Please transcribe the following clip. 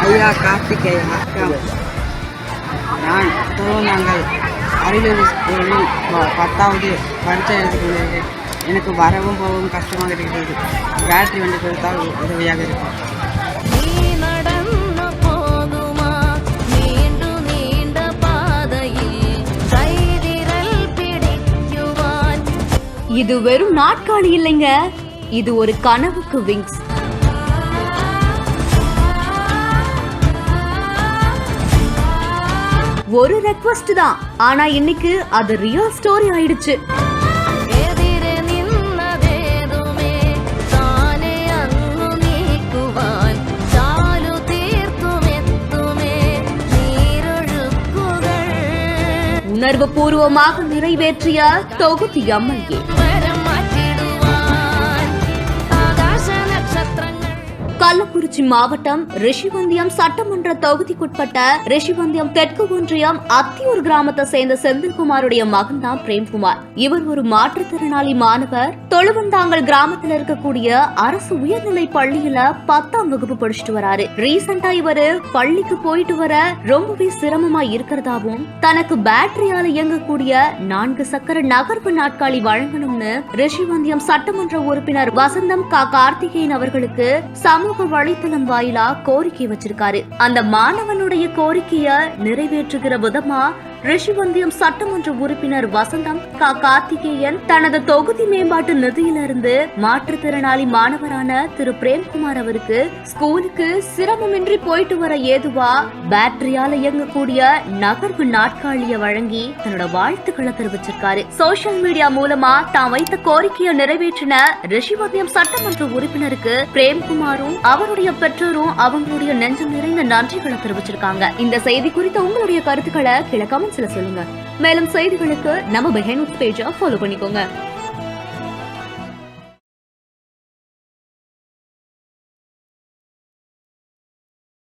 ஐயா கார்த்திகேயன் வணக்கம். நான் நாங்கள் அரியலூர் ஸ்கூலில் 10வது பரீட்சை எழுதிக்கொள்கிறேன். எனக்கு வரவும் போகவும் கஷ்டமாக இருக்கிறது. பேட்டரி வண்டி கொடுத்தால் உதவியாக இருக்கும். இது வெறும் நாட்காலி இல்லைங்க, இது ஒரு கனவுக்கு விங்ஸ். ஒரு ரெக்வெஸ்ட் தான், ஆனா இன்னைக்கு அது ரியல் ஸ்டோரி ஆயிடுச்சு. உணர்வு பூர்வமாக நிறைவேற்றிய தொகுதி எம்எல்ஏ. கள்ளக்குறிச்சி மாவட்டம் ரிஷிவந்தியம் சட்டமன்ற தொகுதிக்குட்பட்ட ரிஷிவந்தியம் தெற்கு ஒன்றியம் அத்தியூர் கிராமத்தை சேர்ந்த செந்தில்குமாருடைய மகன் தான் பிரேம்குமார். இவர் ஒரு மாற்றுத்திறனாளி மாணவர். தொழுவந்தாங்கல் கிராமத்தில் இருக்கக்கூடிய அரசு உயர்நிலை பள்ளியில 10ஆம் வகுப்பு படிச்சுட்டு வராரு. ரீசெண்டா இவரு பள்ளிக்கு போயிட்டு வர ரொம்பவே சிரமமா இருக்கிறதாவும், தனக்கு பேட்டரியால இயங்கக்கூடிய 4 சக்கர நகர்வு நாட்காலி வழங்கணும்னு ரிஷிவந்தியம் சட்டமன்ற உறுப்பினர் வசந்தம் கார்த்திகேயன் அவர்களுக்கு சமூக வலைத்தளம் வாயிலா கோரிக்கை வச்சிருக்காரு. அந்த மாணவனுடைய கோரிக்கைய நிறைவேற்றுகிற விதமா ரிஷிவந்தியம் சட்டமன்ற உறுப்பினர் வசந்தம் கார்த்திகேயன் தனது தொகுதி மேம்பாட்டு நிதியிலிருந்து மாற்றுத்திறனாளி மாணவரான திரு பிரேம்குமார் அவருக்கு ஸ்கூலுக்கு சிரமமின்றி போயிட்டு வர ஏதுவா பேட்டரியால இயங்கக்கூடிய நகர்வு நாட்காலிய வழங்கி தன்னோட வாழ்த்துக்களை தெரிவிச்சிருக்காரு. சோசியல் மீடியா மூலமா தான் வைத்த கோரிக்கையை நிறைவேற்றின ரிஷிவந்தியம் சட்டமன்ற உறுப்பினருக்கு பிரேம்குமாரும் அவருடைய பெற்றோரும் அவங்களுடைய நெஞ்சம் நிறைந்த நன்றிகளை தெரிவிச்சிருக்காங்க. இந்த செய்தி குறித்த உங்களுடைய கருத்துக்களை கீழே கமெண்ட்ஸ்ல சொல்லுங்க. மேலும் செய்திகளுக்கு நம்ம பிஹைண்ட் பேஜை ஃபாலோ பண்ணிக்கோங்க.